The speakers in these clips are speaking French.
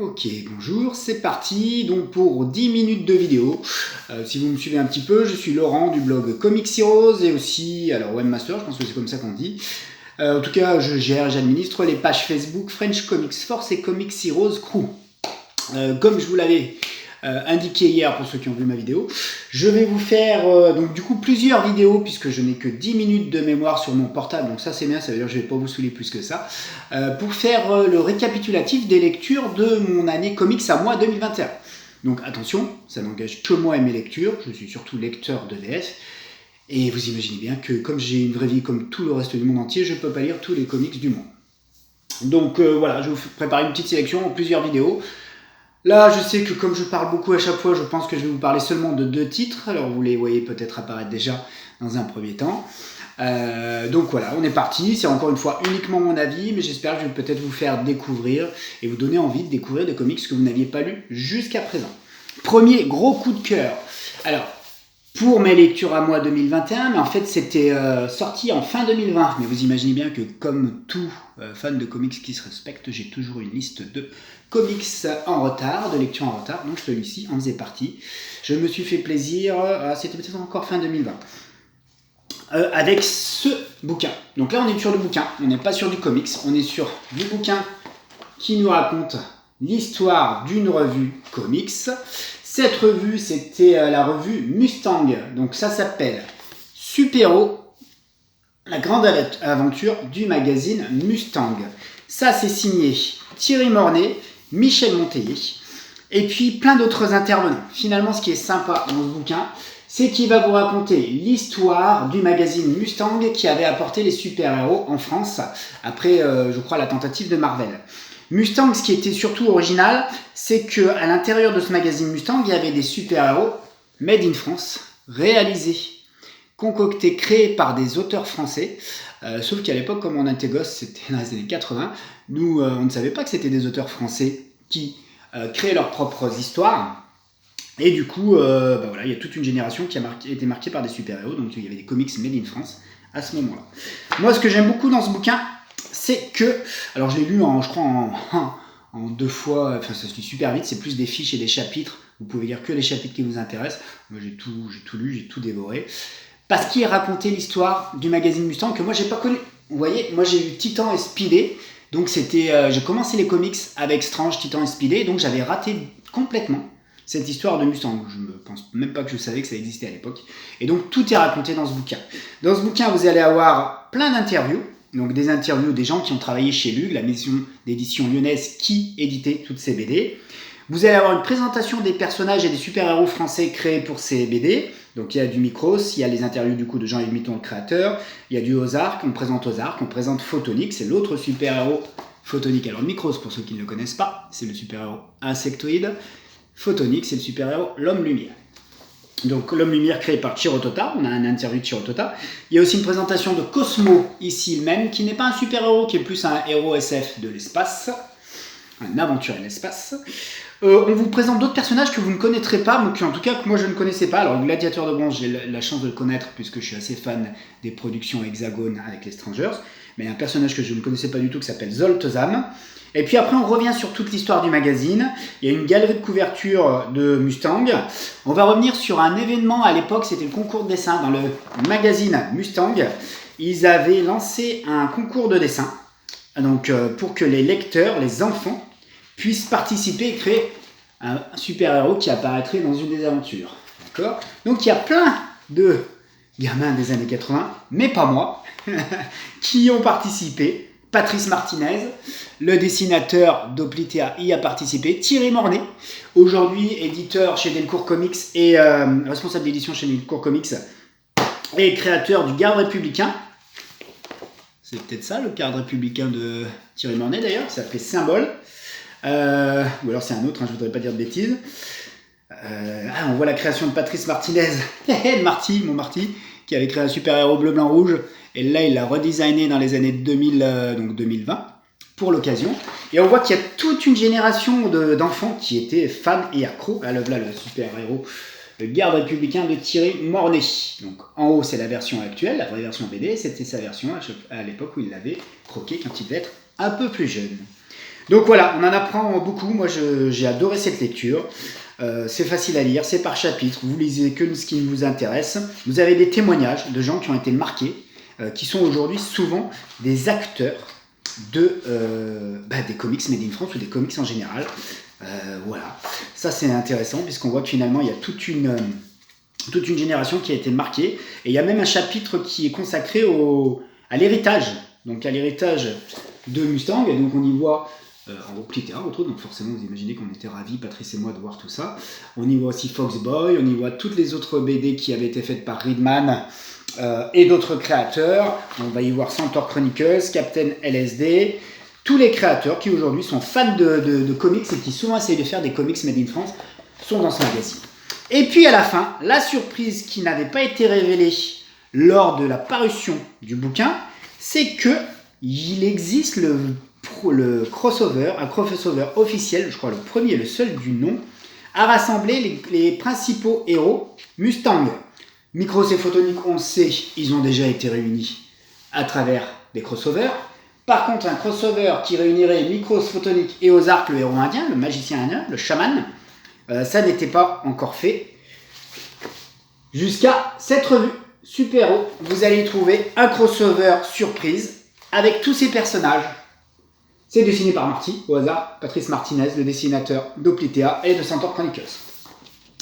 Ok, bonjour, c'est parti donc pour 10 minutes de vidéo. Si vous me suivez un petit peu, je suis Laurent du blog Comics Heroes et aussi, alors Webmaster, je pense que c'est comme ça qu'on dit. En tout cas, je gère, j'administre les pages Facebook French Comics Force et Comics Heroes Crew. Comme je vous l'avais indiqué hier pour ceux qui ont vu ma vidéo, je vais vous faire donc du coup plusieurs vidéos puisque je n'ai que 10 minutes de mémoire sur mon portable, donc ça c'est bien, ça veut dire que je ne vais pas vous saouler plus que ça, pour faire le récapitulatif des lectures de mon année comics à moi 2021. Donc attention, ça n'engage que moi et mes lectures, je suis surtout lecteur de VF, et vous imaginez bien que comme j'ai une vraie vie comme tout le reste du monde entier, je ne peux pas lire tous les comics du monde. Donc voilà, je vais vous préparer une petite sélection en plusieurs vidéos. Là, je sais que comme je parle beaucoup à chaque fois, je pense que je vais vous parler seulement de 2 titres. Alors, vous les voyez peut-être apparaître déjà dans un premier temps. Donc voilà, on est parti. C'est encore une fois uniquement mon avis, mais j'espère que je vais peut-être vous faire découvrir et vous donner envie de découvrir des comics que vous n'aviez pas lus jusqu'à présent. Premier gros coup de cœur. Alors, pour mes lectures à moi 2021, mais en fait c'était sorti en fin 2020. Mais vous imaginez bien que comme tout fan de comics qui se respecte, j'ai toujours une liste de comics en retard, de lecture en retard. Donc celui-ci en faisait partie. Je me suis fait plaisir, c'était peut-être encore fin 2020. Avec ce bouquin. Donc là on est sur le bouquin, on n'est pas sur du comics, on est sur du bouquin qui nous raconte l'histoire d'une revue comics. Cette revue, c'était la revue Mustang. Donc ça s'appelle Super-Héros, la grande aventure du magazine Mustang. Ça, c'est signé Thierry Mornay, Michel Monteiller, et puis plein d'autres intervenants. Finalement, ce qui est sympa dans ce bouquin, c'est qu'il va vous raconter l'histoire du magazine Mustang qui avait apporté les super-héros en France, après, je crois, la tentative de Marvel. Mustang, ce qui était surtout original, c'est qu'à l'intérieur de ce magazine Mustang, il y avait des super-héros made in France, réalisés, concoctés, créés par des auteurs français. Sauf qu'à l'époque, comme on était gosse, c'était dans les années 80, nous, on ne savait pas que c'était des auteurs français qui créaient leurs propres histoires. Et du coup, voilà, il y a toute une génération qui a été marquée par des super-héros, donc il y avait des comics made in France à ce moment-là. Moi, ce que j'aime beaucoup dans ce bouquin, c'est que, alors je l'ai lu je crois en 2 fois, enfin ça se lit super vite, c'est plus des fiches et des chapitres, vous pouvez lire que les chapitres qui vous intéressent. Moi j'ai tout lu, j'ai tout dévoré, parce qu'il racontait l'histoire du magazine Mustang que moi j'ai pas connu. Vous voyez, moi j'ai eu Titan et Speedy, donc c'était, j'ai commencé les comics avec Strange, Titan et Speedy, donc j'avais raté complètement cette histoire de Mustang. Je ne pense même pas que je savais que ça existait à l'époque, et donc tout est raconté dans ce bouquin. Dans ce bouquin vous allez avoir plein d'interviews, donc des interviews des gens qui ont travaillé chez Lug, la maison d'édition lyonnaise qui éditait toutes ces BD. Vous allez avoir une présentation des personnages et des super-héros français créés pour ces BD. Donc il y a du Micros, il y a les interviews du coup de Jean-Yves Mitton, le créateur, il y a du Ozark, on présente Photonique, c'est l'autre super-héros Photonique. Alors Micros, pour ceux qui ne le connaissent pas, c'est le super-héros insectoïde. Photonique, c'est le super-héros l'homme-lumière. Donc l'homme-lumière créé par Chirotota, on a un interview de Chirotota. Il y a aussi une présentation de Cosmo, ici même, qui n'est pas un super-héros, qui est plus un héros SF de l'espace, un aventurier de l'espace. On vous présente d'autres personnages que vous ne connaîtrez pas, mais en tout cas que moi je ne connaissais pas. Alors le Gladiateur de bronze, j'ai la chance de le connaître puisque je suis assez fan des productions Hexagone avec les Strangers. Mais il y a un personnage que je ne connaissais pas du tout qui s'appelle Zoltazam. Et puis après on revient sur toute l'histoire du magazine. Il y a une galerie de couverture de Mustang. On va revenir sur un événement à l'époque, c'était le concours de dessin dans le magazine Mustang. Ils avaient lancé un concours de dessin donc, pour que les lecteurs, les enfants, puissent participer et créer un super-héros qui apparaîtrait dans une des aventures. D'accord ? Donc il y a plein de gamins des années 80, mais pas moi, qui ont participé. Patrice Martinez, le dessinateur d'Oplitea, y a participé. Thierry Mornay, aujourd'hui éditeur chez Delcourt Comics et responsable d'édition chez Delcourt Comics et créateur du Garde républicain. C'est peut-être ça, le Garde républicain de Thierry Mornay d'ailleurs, qui s'appelait Symbole. Ou alors c'est un autre, je ne voudrais pas dire de bêtises. On voit la création de Patrice Martinez, mon Marty, qui avait créé un super-héros bleu, blanc, rouge. Et là, il l'a redesigné dans les années 2000, donc 2020, pour l'occasion. Et on voit qu'il y a toute une génération d'enfants qui étaient fans et accros. Là, le super-héros, le Garde républicain de Thierry Mornay. Donc en haut, c'est la version actuelle, la vraie version BD. C'était sa version à l'époque où il l'avait croqué quand il devait être un peu plus jeune. Donc voilà, on en apprend beaucoup. Moi, j'ai adoré cette lecture. C'est facile à lire, c'est par chapitre. Vous lisez que ce qui vous intéresse. Vous avez des témoignages de gens qui ont été marqués, qui sont aujourd'hui souvent des acteurs des comics made in France ou des comics en général. Voilà, ça c'est intéressant puisqu'on voit que finalement il y a toute une génération qui a été marquée. Et il y a même un chapitre qui est consacré à l'héritage. Donc à l'héritage de Mustang. Et donc on y voit en Oplitera, donc forcément vous imaginez qu'on était ravis, Patrice et moi, de voir tout ça. On y voit aussi Foxboy, on y voit toutes les autres BD qui avaient été faites par Reedman et d'autres créateurs. On va y voir Centaur Chronicles, Captain LSD, tous les créateurs qui aujourd'hui sont fans de comics et qui souvent essayent de faire des comics made in France sont dans ce magazine. Et puis à la fin, la surprise qui n'avait pas été révélée lors de la parution du bouquin, c'est que il existe le crossover, un crossover officiel, je crois le premier et le seul du nom, a rassemblé les principaux héros Mustang. Micros et Photonics, on le sait, ils ont déjà été réunis à travers des crossovers. Par contre, un crossover qui réunirait Micros, Photonics et Ozark, le héros indien, le magicien indien, le chaman, ça n'était pas encore fait. Jusqu'à cette revue Super Héros, vous allez y trouver un crossover surprise avec tous ces personnages. C'est dessiné par Marty, au hasard, Patrice Martinez, le dessinateur d'Oplitera et de Centaur Chronicles.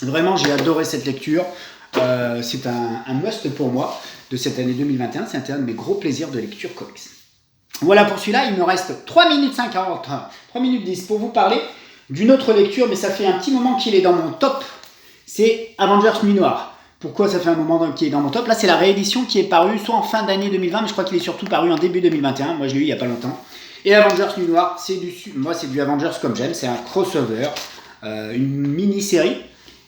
Vraiment, j'ai adoré cette lecture. C'est un must pour moi de cette année 2021. C'est un de mes gros plaisirs de lecture comics. Voilà pour celui-là. Il me reste 3 minutes 50, 3 minutes 10 pour vous parler d'une autre lecture, mais ça fait un petit moment qu'il est dans mon top. C'est Avengers Nuit Noire. Pourquoi ça fait un moment qu'il est dans mon top? Là, c'est la réédition qui est parue soit en fin d'année 2020, mais je crois qu'il est surtout paru en début 2021. Moi, je l'ai eu il n'y a pas longtemps. Et Avengers Nuit Noire, c'est du Avengers comme j'aime. C'est un crossover, une mini-série.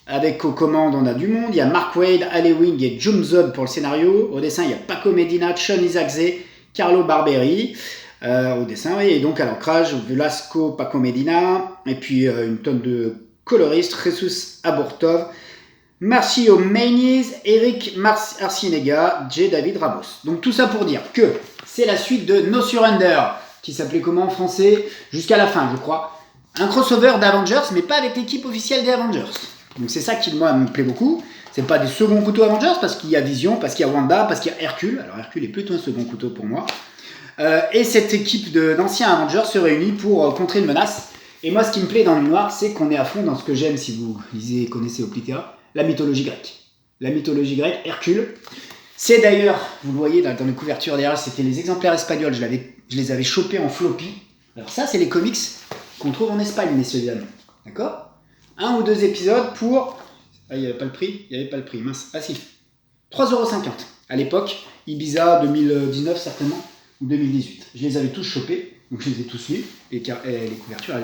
Avec aux commandes, on a du monde. Il y a Mark Waid, Ale Wing et Jum Zub pour le scénario. Au dessin, il y a Paco Medina, Sean Isaaczé, Carlo Barberi. Au dessin, oui. Et donc à l'ancrage, Velasco, Paco Medina. Et puis une tonne de coloristes. Jesus Aburtov, Marcio Mayniz, Eric Arcinega, J. David Ramos. Donc tout ça pour dire que c'est la suite de No Surrender, qui s'appelait comment en français? Jusqu'à la fin, je crois. Un crossover d'Avengers, mais pas avec l'équipe officielle des Avengers. Donc c'est ça qui, moi, me plaît beaucoup. C'est pas des seconds couteaux Avengers, parce qu'il y a Vision, parce qu'il y a Wanda, parce qu'il y a Hercule. Alors Hercule est plutôt un second couteau pour moi. Et cette équipe d'anciens Avengers se réunit pour contrer une menace. Et moi, ce qui me plaît dans le noir, c'est qu'on est à fond dans ce que j'aime, si vous lisez et connaissez Oplitera, la mythologie grecque. La mythologie grecque, Hercule. C'est d'ailleurs, vous le voyez dans les couvertures derrière, c'était les exemplaires espagnols, je les avais chopés en floppy. Alors ça, c'est les comics qu'on trouve en Espagne, messieurs et dames. D'accord? 1 ou 2 épisodes pour... Ah, il n'y avait pas le prix? Il n'y avait pas le prix, mince. Ah si, 3,50 € à l'époque. Ibiza 2019 certainement, ou 2018. Je les avais tous chopés, donc je les ai tous lus, et les couvertures,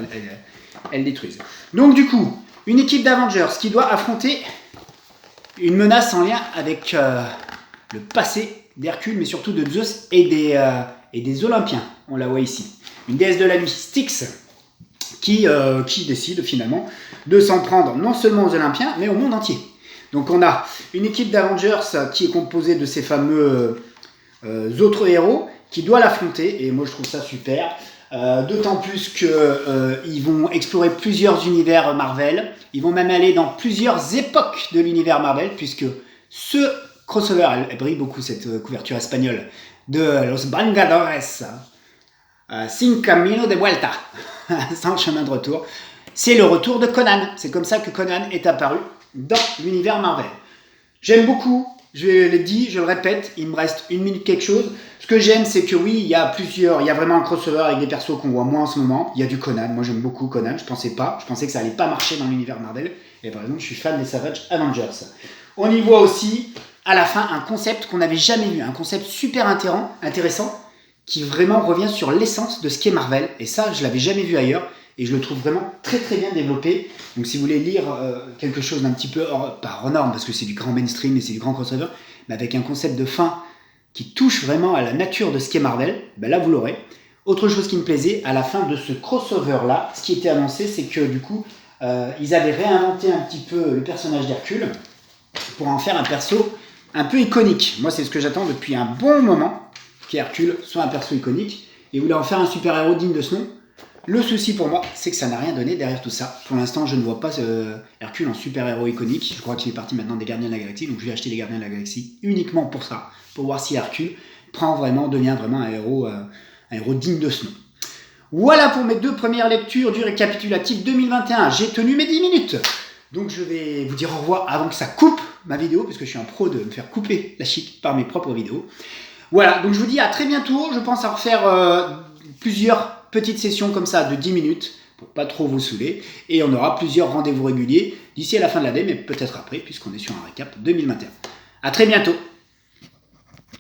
elles détruisent. Donc du coup, une équipe d'Avengers qui doit affronter une menace en lien avec le passé d'Hercule, mais surtout de Zeus et des Olympiens. On la voit ici. Une déesse de la nuit, Styx, qui décide finalement de s'en prendre non seulement aux Olympiens, mais au monde entier. Donc on a une équipe d'Avengers qui est composée de ces fameux autres héros qui doit l'affronter, et moi je trouve ça super. D'autant plus qu'ils vont explorer plusieurs univers Marvel, ils vont même aller dans plusieurs époques de l'univers Marvel, puisque ce crossover, elle brille beaucoup cette couverture espagnole, de Los Vengadores, Sin Camino de Vuelta, sans chemin de retour. C'est le retour de Conan. C'est comme ça que Conan est apparu dans l'univers Marvel. J'aime beaucoup, je l'ai dit, je le répète, il me reste 1 minute quelque chose. Ce que j'aime, c'est que oui, il y a vraiment un crossover avec des persos qu'on voit moins en ce moment. Il y a du Conan, moi j'aime beaucoup Conan, je pensais que ça allait pas marcher dans l'univers Marvel. Et par exemple, je suis fan des Savage Avengers. On y voit aussi, à la fin, un concept qu'on n'avait jamais vu, un concept super intéressant, qui vraiment revient sur l'essence de ce qu'est Marvel. Et ça, je l'avais jamais vu ailleurs. Et je le trouve vraiment très très bien développé. Donc si vous voulez lire quelque chose d'un petit peu pas hors norme, parce que c'est du grand mainstream et c'est du grand crossover, mais avec un concept de fin qui touche vraiment à la nature de ce qu'est Marvel, ben là vous l'aurez. Autre chose qui me plaisait, à la fin de ce crossover-là, ce qui était annoncé, c'est que du coup, ils avaient réinventé un petit peu le personnage d'Hercule pour en faire un perso un peu iconique. Moi, c'est ce que j'attends depuis un bon moment, qu'Hercule soit un perso iconique, et voulait en faire un super-héros digne de ce nom. Le souci pour moi, c'est que ça n'a rien donné derrière tout ça. Pour l'instant, je ne vois pas Hercule en super-héros iconique. Je crois qu'il est parti maintenant des Gardiens de la Galaxie, donc je vais acheter les Gardiens de la Galaxie uniquement pour ça, pour voir si Hercule devient vraiment un héros digne de ce nom. Voilà pour mes 2 premières lectures du récapitulatif 2021. J'ai tenu mes 10 minutes. Donc je vais vous dire au revoir avant que ça coupe ma vidéo, parce que je suis un pro de me faire couper la chic par mes propres vidéos. Voilà, donc je vous dis à très bientôt. Je pense à refaire plusieurs petites sessions comme ça de 10 minutes pour pas trop vous saouler. Et on aura plusieurs rendez-vous réguliers d'ici à la fin de l'année, mais peut-être après, puisqu'on est sur un récap 2021. À très bientôt.